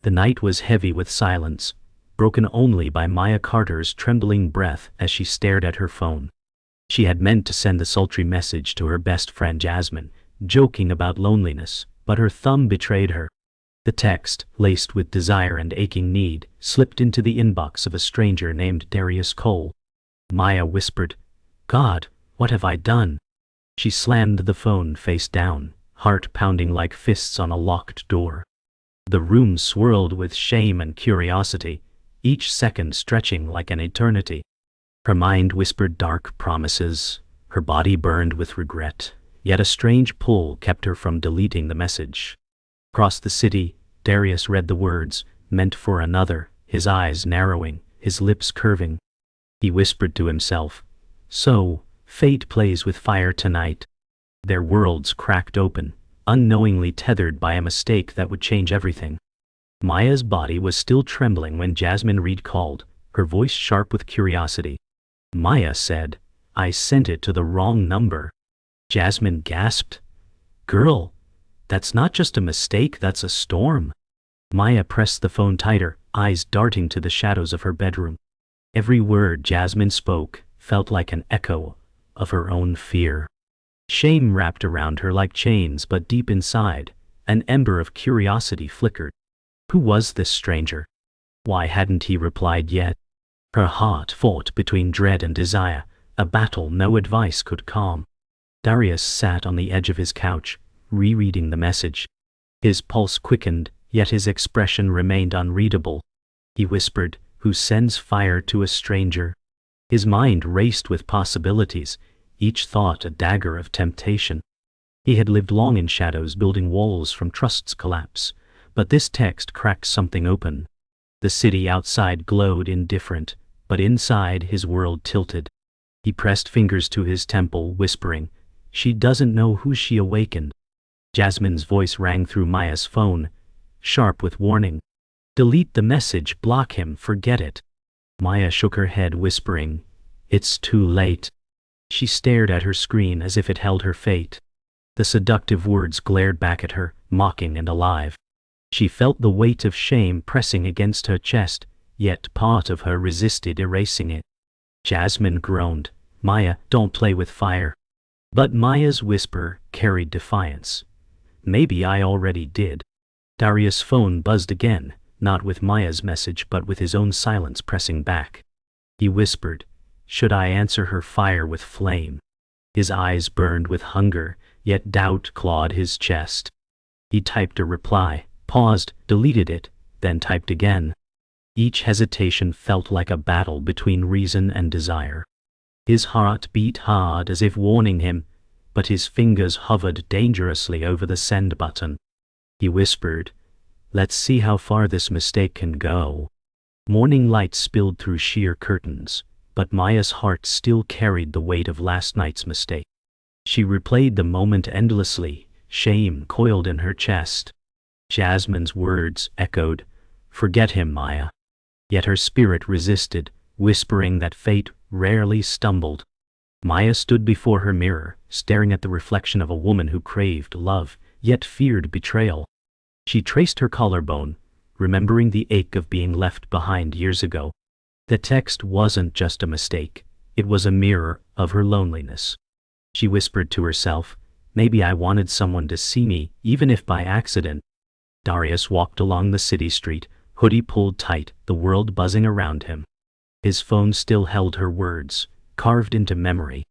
The night was heavy with silence, broken only by Maya Carter's trembling breath as she stared at her phone. She had meant to send the sultry message to her best friend Jasmine, joking about loneliness, but her thumb betrayed her. The text, laced with desire and aching need, slipped into the inbox of a stranger named Darius Cole. Maya whispered, "God, what have I done?" She slammed the phone face down, heart pounding like fists on a locked door. The room swirled with shame and curiosity, each second stretching like an eternity. Her mind whispered dark promises, her body burned with regret, yet a strange pull kept her from deleting the message. Across the city, Darius read the words, "meant for another," his eyes narrowing, his lips curving. He whispered to himself, "So, fate plays with fire tonight." Their worlds cracked open, unknowingly tethered by a mistake that would change everything. Maya's body was still trembling when Jasmine Reed called, her voice sharp with curiosity. Maya said, "I sent it to the wrong number." Jasmine gasped, "Girl, that's not just a mistake, that's a storm." Maya pressed the phone tighter, eyes darting to the shadows of her bedroom. Every word Jasmine spoke felt like an echo of her own fear. Shame wrapped around her like chains, but deep inside, an ember of curiosity flickered. Who was this stranger? Why hadn't he replied yet? Her heart fought between dread and desire, a battle no advice could calm. Darius sat on the edge of his couch, rereading the message. His pulse quickened, yet his expression remained unreadable. He whispered, "Who sends fire to a stranger?" His mind raced with possibilities, each thought a dagger of temptation. He had lived long in shadows, building walls from trust's collapse, but this text cracked something open. The city outside glowed indifferent, but inside his world tilted. He pressed fingers to his temple, whispering, "She doesn't know who she awakened." Jasmine's voice rang through Maya's phone, sharp with warning. "Delete the message, block him, forget it." Maya shook her head, whispering, "It's too late." She stared at her screen as if it held her fate. The seductive words glared back at her, mocking and alive. She felt the weight of shame pressing against her chest, yet part of her resisted erasing it. Jasmine groaned, "Maya, don't play with fire." But Maya's whisper carried defiance. "Maybe I already did." Darius' phone buzzed again, not with Maya's message but with his own silence pressing back. He whispered, "Should I answer her fire with flame?" His eyes burned with hunger, yet doubt clawed his chest. He typed a reply, paused, deleted it, then typed again. Each hesitation felt like a battle between reason and desire. His heart beat hard as if warning him, but his fingers hovered dangerously over the send button. He whispered, "Let's see how far this mistake can go." Morning light spilled through sheer curtains, but Maya's heart still carried the weight of last night's mistake. She replayed the moment endlessly, shame coiled in her chest. Jasmine's words echoed, "Forget him, Maya." Yet her spirit resisted, whispering that fate rarely stumbled. Maya stood before her mirror, staring at the reflection of a woman who craved love, yet feared betrayal. She traced her collarbone, remembering the ache of being left behind years ago. The text wasn't just a mistake, it was a mirror of her loneliness. She whispered to herself, "Maybe I wanted someone to see me, even if by accident." Darius walked along the city street, hoodie pulled tight, the world buzzing around him. His phone still held her words, carved into memory.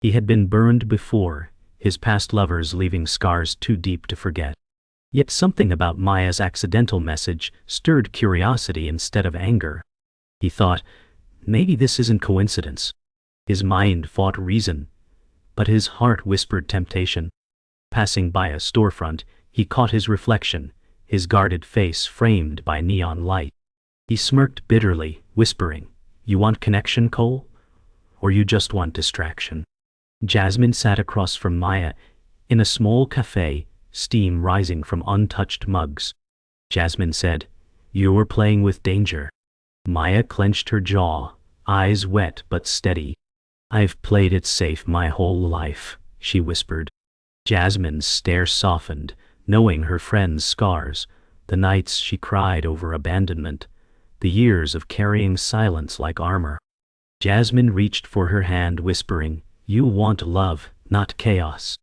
He had been burned before, his past lovers leaving scars too deep to forget. Yet something about Maya's accidental message stirred curiosity instead of anger. He thought, maybe this isn't coincidence. His mind fought reason, but his heart whispered temptation. Passing by a storefront, he caught his reflection, his guarded face framed by neon light. He smirked bitterly, whispering, "You want connection, Cole? Or you just want distraction?" Jasmine sat across from Maya, in a small cafe, steam rising from untouched mugs. Jasmine said, "You're playing with danger." Maya clenched her jaw, eyes wet but steady. "I've played it safe my whole life," she whispered. Jasmine's stare softened, knowing her friend's scars, the nights she cried over abandonment, the years of carrying silence like armor. Jasmine reached for her hand, whispering, "You want love, not chaos."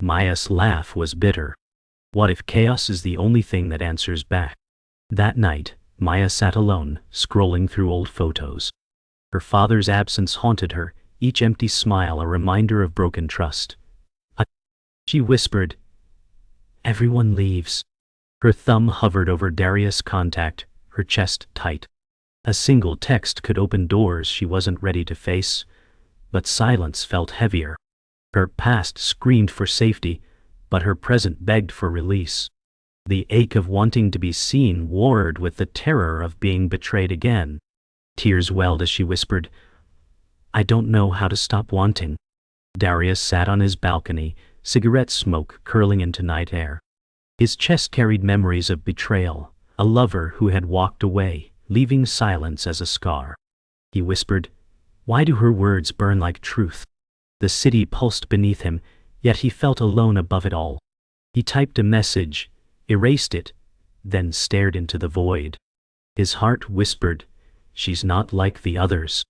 Maya's laugh was bitter. What if chaos is the only thing that answers back? That night, Maya sat alone, scrolling through old photos. Her father's absence haunted her, each empty smile a reminder of broken trust. She whispered, "Everyone leaves." Her thumb hovered over Darius' contact, her chest tight. A single text could open doors she wasn't ready to face, but silence felt heavier. Her past screamed for safety, but her present begged for release. The ache of wanting to be seen warred with the terror of being betrayed again. Tears welled as she whispered, "I don't know how to stop wanting." Darius sat on his balcony, cigarette smoke curling into night air. His chest carried memories of betrayal, a lover who had walked away, leaving silence as a scar. He whispered, "Why do her words burn like truth?" The city pulsed beneath him, yet he felt alone above it all. He typed a message, erased it, then stared into the void. His heart whispered, "She's not like the others."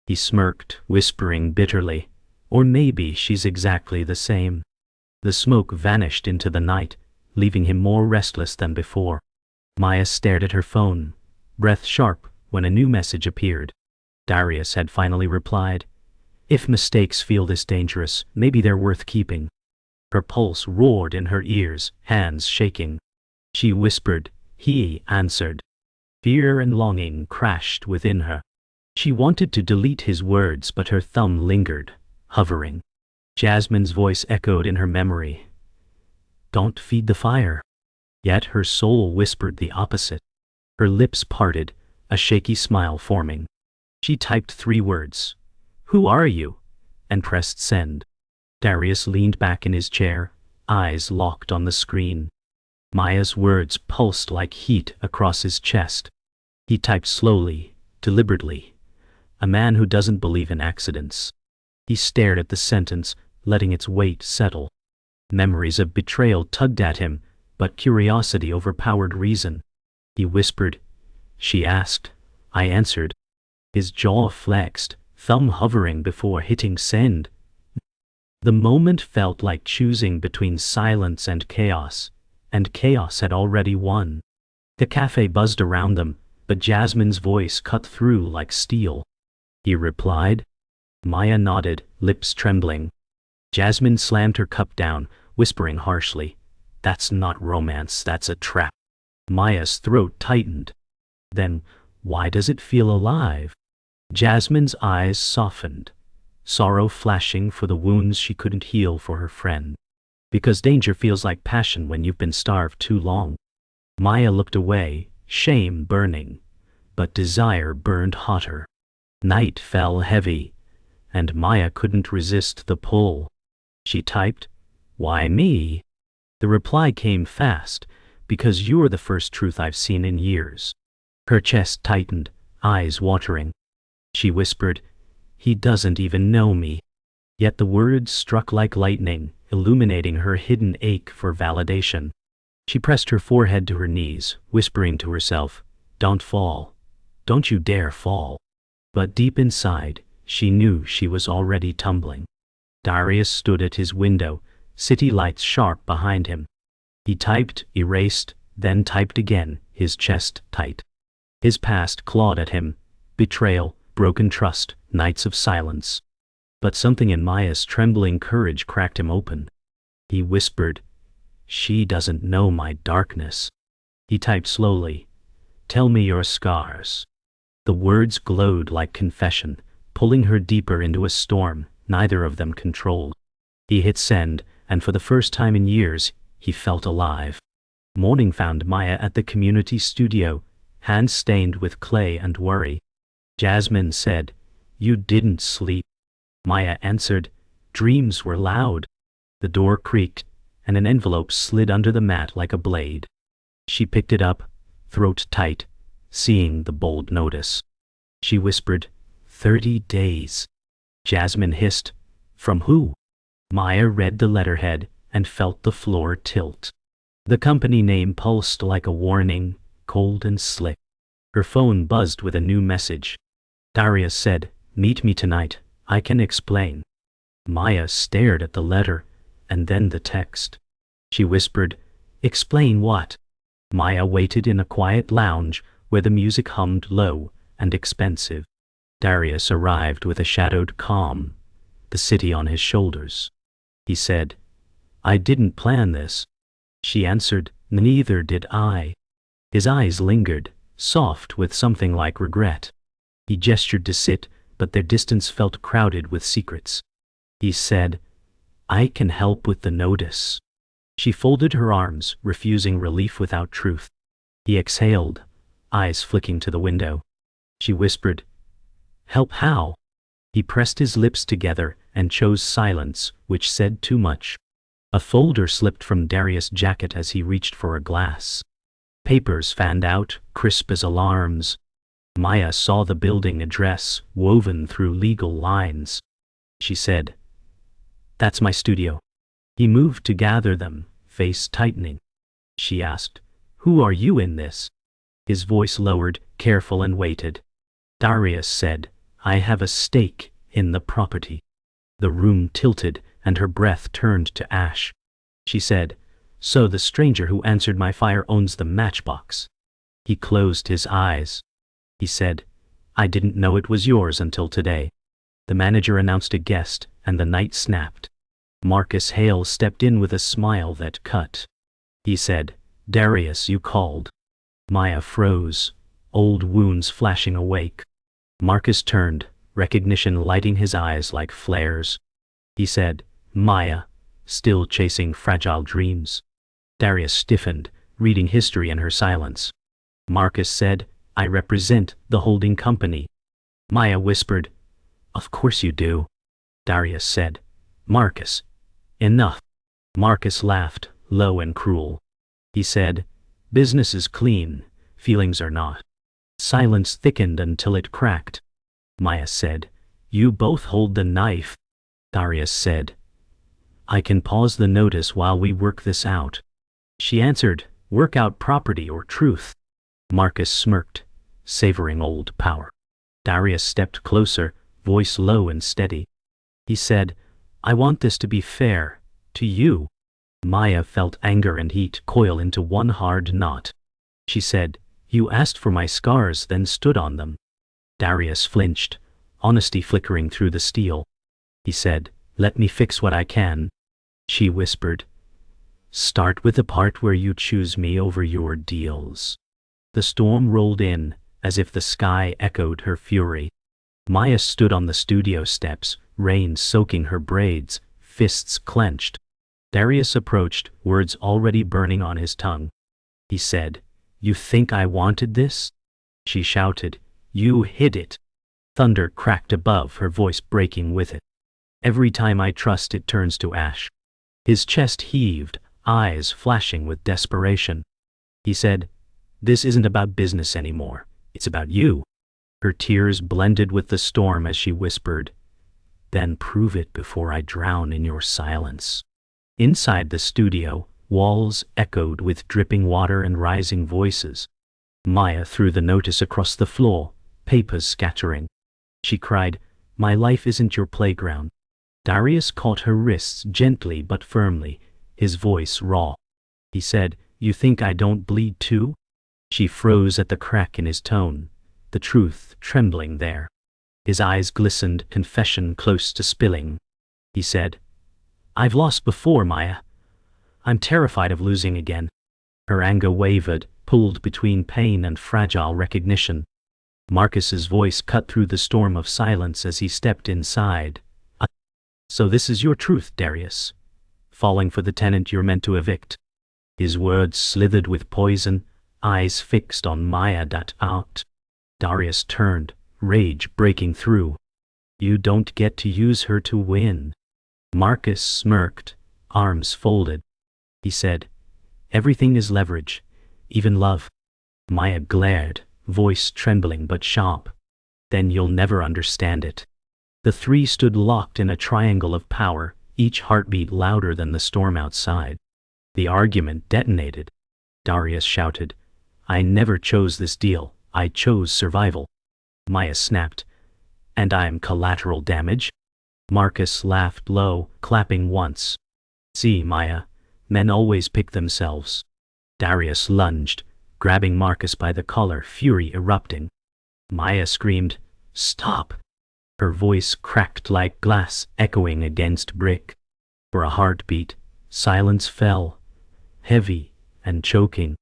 He smirked, whispering bitterly, "Or maybe she's exactly the same." The smoke vanished into the night, leaving him more restless than before. Maya stared at her phone, breath sharp, when a new message appeared. Darius had finally replied, "If mistakes feel this dangerous, maybe they're worth keeping." Her pulse roared in her ears, hands shaking. She whispered, he answered. Fear and longing crashed within her. She wanted to delete his words, but her thumb lingered, hovering. Jasmine's voice echoed in her memory. "Don't feed the fire." Yet her soul whispered the opposite. Her lips parted, a shaky smile forming. She typed 3 words, "Who are you?" and pressed send. Darius leaned back in his chair, eyes locked on the screen. Maya's words pulsed like heat across his chest. He typed slowly, deliberately. "A man who doesn't believe in accidents." He stared at the sentence, letting its weight settle. Memories of betrayal tugged at him, but curiosity overpowered reason. He whispered, "She asked." I answered. His jaw flexed, thumb hovering before hitting send. The moment felt like choosing between silence and chaos had already won. The cafe buzzed around them, but Jasmine's voice cut through like steel. He replied. Maya nodded, lips trembling. Jasmine slammed her cup down, whispering harshly, "That's not romance, that's a trap." Maya's throat tightened. "Then, why does it feel alive?" Jasmine's eyes softened, sorrow flashing for the wounds she couldn't heal for her friend. "Because danger feels like passion when you've been starved too long." Maya looked away, shame burning, but desire burned hotter. Night fell heavy, and Maya couldn't resist the pull. She typed, "Why me?" The reply came fast, "Because you're the first truth I've seen in years." Her chest tightened, eyes watering. She whispered, "He doesn't even know me." Yet the words struck like lightning, illuminating her hidden ache for validation. She pressed her forehead to her knees, whispering to herself, "Don't fall. Don't you dare fall." But deep inside, she knew she was already tumbling. Darius stood at his window, city lights sharp behind him. He typed, erased, then typed again, his chest tight. His past clawed at him, betrayal, broken trust, nights of silence. But something in Maya's trembling courage cracked him open. He whispered, "She doesn't know my darkness." He typed slowly, "Tell me your scars." The words glowed like confession, pulling her deeper into a storm neither of them controlled. He hit send, and for the first time in years, he felt alive. Morning found Maya at the community studio, hands stained with clay and worry. Jasmine said, "You didn't sleep." Maya answered, "Dreams were loud." The door creaked, and an envelope slid under the mat like a blade. She picked it up, throat tight, seeing the bold notice. She whispered, 30 days. Jasmine hissed, "From who?" Maya read the letterhead and felt the floor tilt. The company name pulsed like a warning, cold and slick. Her phone buzzed with a new message. Darius said, "Meet me tonight, I can explain." Maya stared at the letter, and then the text. She whispered, "Explain what?" Maya waited in a quiet lounge where the music hummed low and expensive. Darius arrived with a shadowed calm, the city on his shoulders. He said, "I didn't plan this." She answered, "Neither did I." His eyes lingered, soft with something like regret. He gestured to sit, but their distance felt crowded with secrets. He said, "I can help with the notice." She folded her arms, refusing relief without truth. He exhaled, eyes flicking to the window. She whispered, "Help how?" He pressed his lips together and chose silence, which said too much. A folder slipped from Darius' jacket as he reached for a glass. Papers fanned out, crisp as alarms. Maya saw the building address woven through legal lines. She said, "That's my studio." He moved to gather them, face tightening. She asked, "Who are you in this?" His voice lowered, careful and weighted. Darius said, "I have a stake in the property." The room tilted, and her breath turned to ash. She said, "So the stranger who answered my fire owns the matchbox." He closed his eyes. He said, "I didn't know it was yours until today." The manager announced a guest, and the night snapped. Marcus Hale stepped in with a smile that cut. He said, "Darius, you called." Maya froze, old wounds flashing awake. Marcus turned, recognition lighting his eyes like flares. He said, "Maya, still chasing fragile dreams?" Darius stiffened, reading history in her silence. Marcus said, "I represent the holding company." Maya whispered, "Of course you do." Darius said, "Marcus, enough." Marcus laughed, low and cruel. He said, "Business is clean, feelings are not." Silence thickened until it cracked. Maya said, "You both hold the knife." Darius said, "I can pause the notice while we work this out." She answered, "Work out property or truth." Marcus smirked, savoring old power. Darius stepped closer, voice low and steady. He said, "I want this to be fair, to you." Maya felt anger and heat coil into one hard knot. She said, "You asked for my scars, then stood on them." Darius flinched, honesty flickering through the steel. He said, "Let me fix what I can." She whispered, "Start with the part where you choose me over your deals." The storm rolled in, as if the sky echoed her fury. Maya stood on the studio steps, rain soaking her braids, fists clenched. Darius approached, words already burning on his tongue. He said, "You think I wanted this?" She shouted, "You hid it." Thunder cracked above, her voice breaking with it. "Every time I trust, it turns to ash." His chest heaved, eyes flashing with desperation. He said, "This isn't about business anymore. It's about you." Her tears blended with the storm as she whispered, "Then prove it before I drown in your silence." Inside the studio, walls echoed with dripping water and rising voices. Maya threw the notice across the floor, papers scattering. She cried, "My life isn't your playground." Darius caught her wrists gently but firmly, his voice raw. He said, "You think I don't bleed too?" She froze at the crack in his tone, the truth trembling there. His eyes glistened, confession close to spilling. He said, "I've lost before, Maya. I'm terrified of losing again." Her anger wavered, pulled between pain and fragile recognition. Marcus's voice cut through the storm of silence as he stepped inside. "So this is your truth, Darius? Falling for the tenant you're meant to evict?" His words slithered with poison, eyes fixed on Maya. Out. Darius turned, rage breaking through. "You don't get to use her to win." Marcus smirked, arms folded. He said, "Everything is leverage, even love." Maya glared, voice trembling but sharp. "Then you'll never understand it." The three stood locked in a triangle of power, each heartbeat louder than the storm outside. The argument detonated. Darius shouted, "I never chose this deal, I chose survival." Maya snapped, "And I'm collateral damage?" Marcus laughed low, clapping once. "See, Maya, men always pick themselves." Darius lunged, grabbing Marcus by the collar, fury erupting. Maya screamed, "Stop!" Her voice cracked like glass echoing against brick. For a heartbeat, silence fell, heavy and choking.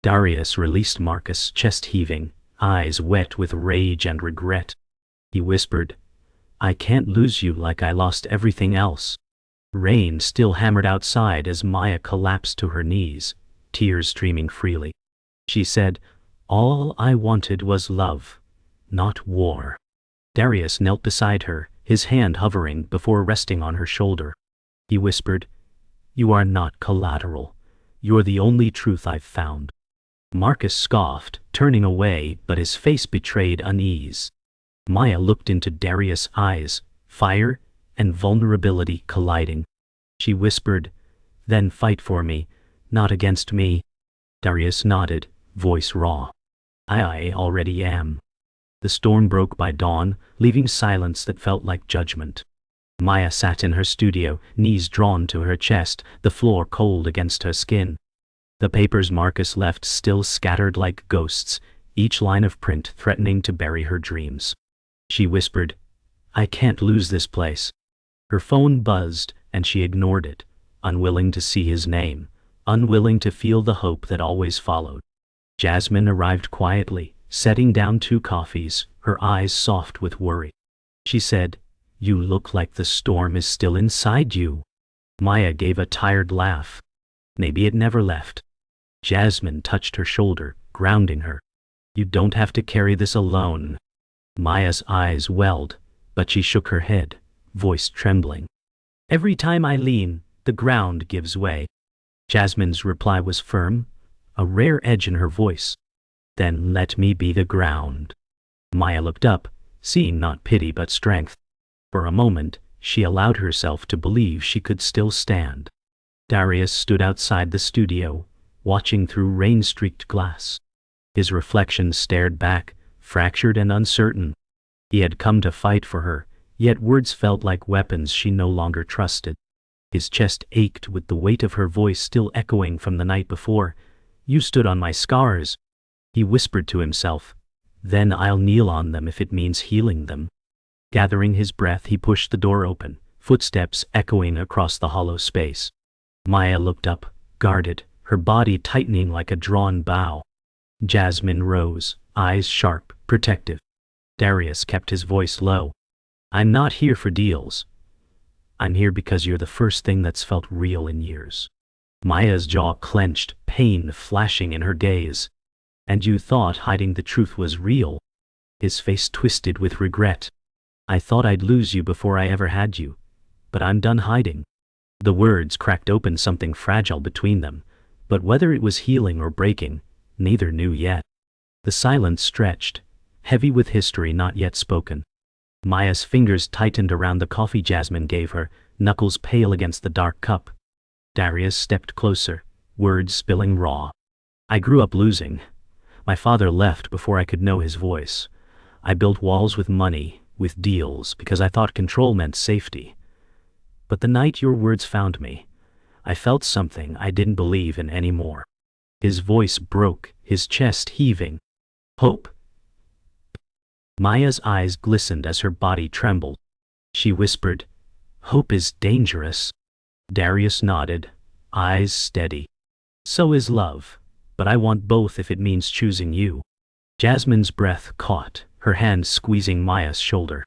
Darius released Marcus, chest heaving, eyes wet with rage and regret. He whispered, "I can't lose you like I lost everything else." Rain still hammered outside as Maya collapsed to her knees, tears streaming freely. She said, "All I wanted was love, not war." Darius knelt beside her, his hand hovering before resting on her shoulder. He whispered, "You are not collateral. You're the only truth I've found." Marcus scoffed, turning away, but his face betrayed unease. Maya looked into Darius' eyes, fire and vulnerability colliding. She whispered, "Then fight for me, not against me." Darius nodded, voice raw. I already am." The storm broke by dawn, leaving silence that felt like judgment. Maya sat in her studio, knees drawn to her chest, the floor cold against her skin. The papers Marcus left still scattered like ghosts, each line of print threatening to bury her dreams. She whispered, "I can't lose this place." Her phone buzzed, and she ignored it, unwilling to see his name, unwilling to feel the hope that always followed. Jasmine arrived quietly, setting down 2 coffees, her eyes soft with worry. She said, "You look like the storm is still inside you." Maya gave a tired laugh. Maybe it never left. Jasmine touched her shoulder, grounding her. "You don't have to carry this alone." Maya's eyes welled, but she shook her head, voice trembling. "Every time I lean, the ground gives way." Jasmine's reply was firm, a rare edge in her voice. "Then let me be the ground." Maya looked up, seeing not pity but strength. For a moment, she allowed herself to believe she could still stand. Darius stood outside the studio, watching through rain-streaked glass. His reflection stared back, fractured and uncertain. He had come to fight for her, yet words felt like weapons she no longer trusted. His chest ached with the weight of her voice still echoing from the night before. "You stood on my scars." He whispered to himself, "Then I'll kneel on them if it means healing them." Gathering his breath, he pushed the door open, footsteps echoing across the hollow space. Maya looked up, guarded, her body tightening like a drawn bow. Jasmine rose, eyes sharp, protective. Darius kept his voice low. "I'm not here for deals. I'm here because you're the first thing that's felt real in years." Maya's jaw clenched, pain flashing in her gaze. "And you thought hiding the truth was real?" His face twisted with regret. "I thought I'd lose you before I ever had you, but I'm done hiding." The words cracked open something fragile between them, but whether it was healing or breaking, neither knew yet. The silence stretched, heavy with history not yet spoken. Maya's fingers tightened around the coffee Jasmine gave her, knuckles pale against the dark cup. Darius stepped closer, words spilling raw. "I grew up losing. My father left before I could know his voice. I built walls with money, with deals, because I thought control meant safety. But the night your words found me, I felt something I didn't believe in anymore." His voice broke, his chest heaving. "Hope." Maya's eyes glistened as her body trembled. She whispered, "Hope is dangerous." Darius nodded, eyes steady. "So is love, but I want both if it means choosing you." Jasmine's breath caught, her hand squeezing Maya's shoulder.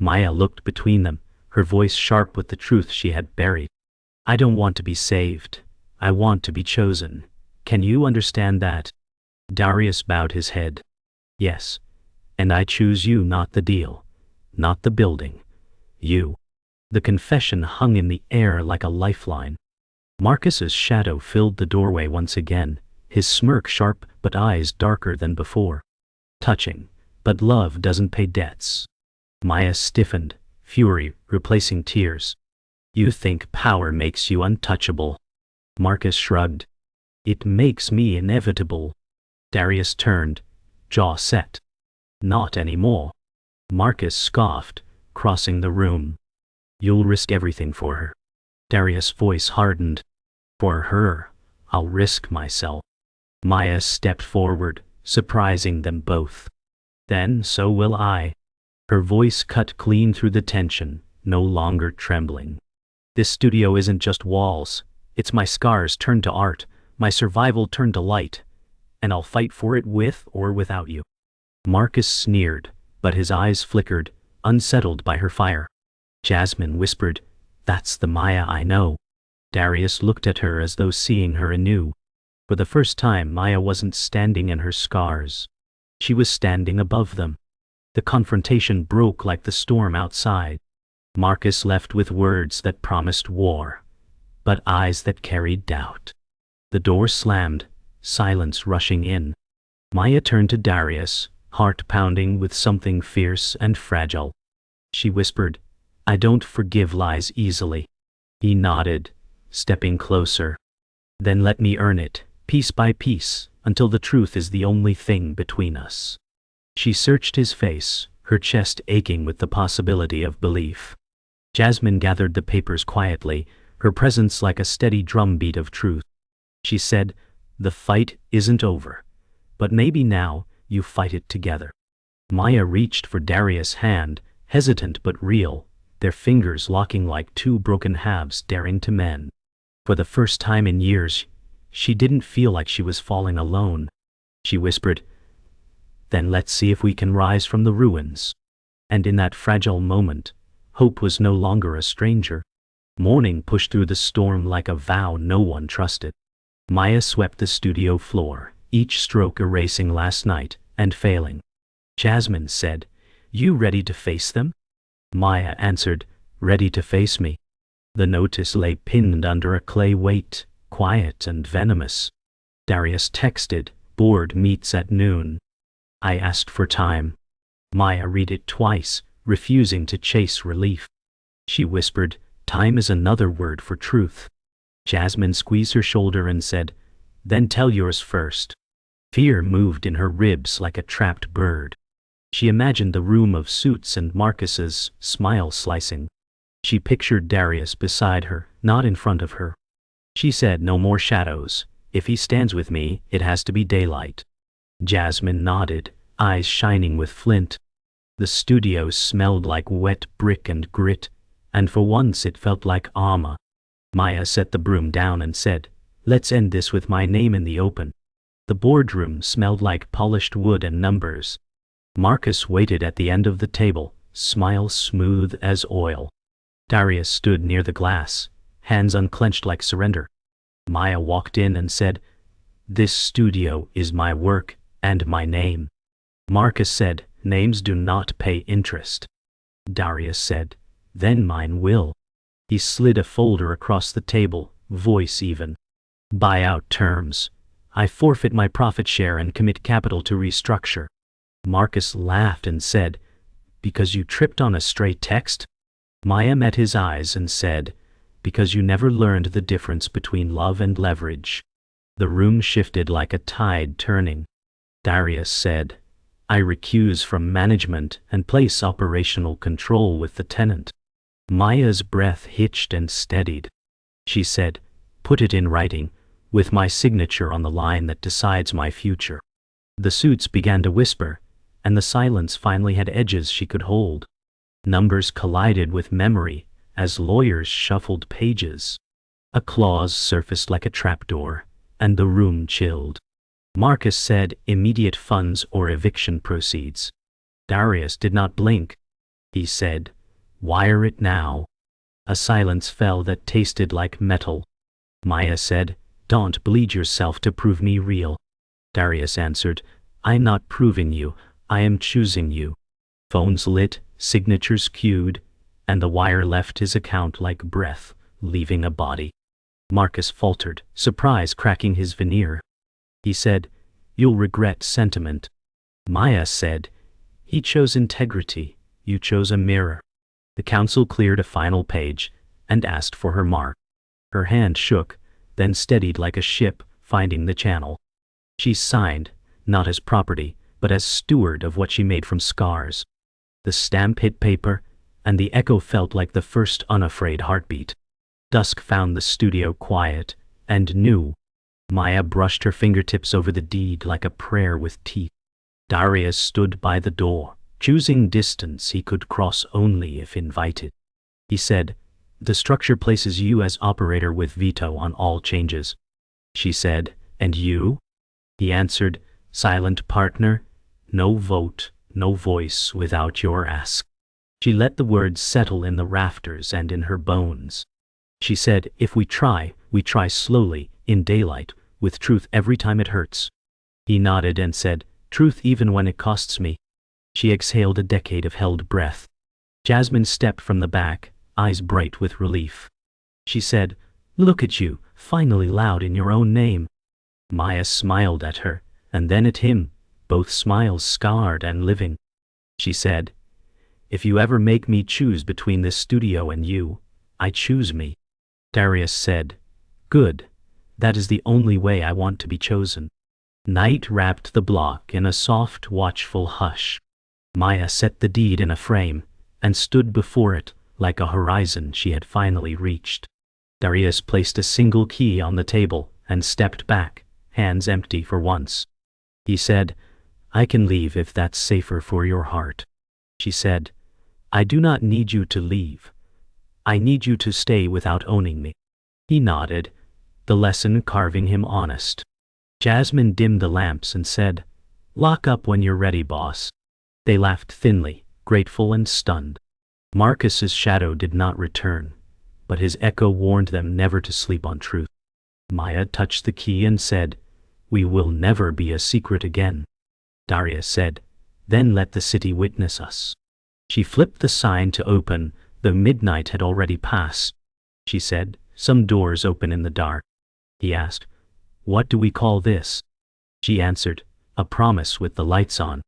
Maya looked between them, her voice sharp with the truth she had buried. "I don't want to be saved. I want to be chosen. Can you understand that?" Darius bowed his head. "Yes. And I choose you, not the deal, not the building. You." The confession hung in the air like a lifeline. Marcus's shadow filled the doorway once again, his smirk sharp but eyes darker than before. Touching, but love doesn't pay debts. Maya stiffened, fury replacing tears. "You think power makes you untouchable." Marcus shrugged. It makes me inevitable. Darius turned, jaw set. Not anymore. Marcus scoffed, crossing the room. You'll risk everything for her. Darius' voice hardened. For her, I'll risk myself. Maya stepped forward, surprising them both. Then so will I. Her voice cut clean through the tension, no longer trembling. This studio isn't just walls. It's my scars turned to art, my survival turned to light, and I'll fight for it with or without you. Marcus sneered, but his eyes flickered, unsettled by her fire. Jasmine whispered, That's the Maya I know. Darius looked at her as though seeing her anew. For the first time, Maya wasn't standing in her scars. She was standing above them. The confrontation broke like the storm outside. Marcus left with words that promised war, but eyes that carried doubt. The door slammed, silence rushing in. Maya turned to Darius, heart pounding with something fierce and fragile. She whispered, I don't forgive lies easily. He nodded, stepping closer. Then let me earn it, piece by piece, until the truth is the only thing between us. She searched his face, her chest aching with the possibility of belief. Jasmine gathered the papers quietly, her presence like a steady drumbeat of truth. She said, The fight isn't over, but maybe now you fight it together. Maya reached for Darius' hand, hesitant but real, their fingers locking like two broken halves daring to mend. For the first time in years, she didn't feel like she was falling alone. She whispered, Then let's see if we can rise from the ruins. And in that fragile moment, hope was no longer a stranger. Morning pushed through the storm like a vow no one trusted. Maya swept the studio floor, each stroke erasing last night and failing. Jasmine said, You ready to face them? Maya answered, Ready to face me. The notice lay pinned under a clay weight, quiet and venomous. Darius texted, Board meets at noon. I asked for time. Maya read it twice, refusing to chase relief. She whispered, Time is another word for truth. Jasmine squeezed her shoulder and said, Then tell yours first. Fear moved in her ribs like a trapped bird. She imagined the room of suits and Marcus's smile slicing. She pictured Darius beside her, not in front of her. She said, No more shadows. If he stands with me, it has to be daylight. Jasmine nodded, eyes shining with flint. The studio smelled like wet brick and grit, and for once it felt like armor. Maya set the broom down and said, Let's end this with my name in the open. The boardroom smelled like polished wood and numbers. Marcus waited at the end of the table, smile smooth as oil. Darius stood near the glass, hands unclenched like surrender. Maya walked in and said, This studio is my work and my name. Marcus said, Names do not pay interest. Darius said, Then mine will. He slid a folder across the table, voice even. Buyout terms. I forfeit my profit share and commit capital to restructure. Marcus laughed and said, Because you tripped on a stray text? Maya met his eyes and said, Because you never learned the difference between love and leverage. The room shifted like a tide turning. Darius said, I recuse from management and place operational control with the tenant. Maya's breath hitched and steadied. She said, Put it in writing, with my signature on the line that decides my future. The suits began to whisper, and the silence finally had edges she could hold. Numbers collided with memory as lawyers shuffled pages. A clause surfaced like a trapdoor, and the room chilled. Marcus said, Immediate funds or eviction proceeds. Darius did not blink. He said, Wire it now. A silence fell that tasted like metal. Maya said, Don't bleed yourself to prove me real. Darius answered, I'm not proving you, I am choosing you. Phones lit, signatures queued, and the wire left his account like breath, leaving a body. Marcus faltered, surprise cracking his veneer. He said, You'll regret sentiment. Maya said, He chose integrity, you chose a mirror. The counsel cleared a final page and asked for her mark. Her hand shook, then steadied like a ship finding the channel. She signed, not as property, but as steward of what she made from scars. The stamp hit paper, and the echo felt like the first unafraid heartbeat. Dusk found the studio quiet and new. Maya brushed her fingertips over the deed like a prayer with teeth. Darius stood by the door, choosing distance he could cross only if invited. He said, "The structure places you as operator with veto on all changes." She said, "And you?" He answered, "Silent partner, no vote, no voice without your ask." She let the words settle in the rafters and in her bones. She said, "If we try slowly, in daylight, with truth every time it hurts." He nodded and said, "Truth even when it costs me." She exhaled a decade of held breath. Jasmine stepped from the back, eyes bright with relief. She said, "Look at you, finally loud in your own name." Maya smiled at her, and then at him, both smiles scarred and living. She said, "If you ever make me choose between this studio and you, I choose me." Darius said, "Good. That is the only way I want to be chosen." Night wrapped the block in a soft, watchful hush. Maya set the deed in a frame and stood before it like a horizon she had finally reached. Darius placed a single key on the table and stepped back, hands empty for once. He said, "I can leave if that's safer for your heart." She said, "I do not need you to leave. I need you to stay without owning me." He nodded, the lesson carving him honest. Jasmine dimmed the lamps and said, "Lock up when you're ready, boss." They laughed thinly, grateful and stunned. Marcus's shadow did not return, but his echo warned them never to sleep on truth. Maya touched the key and said, "We will never be a secret again." Darius said, "Then let the city witness us." She flipped the sign to open, though midnight had already passed. She said, "Some doors open in the dark." He asked, "What do we call this?" She answered, "A promise with the lights on."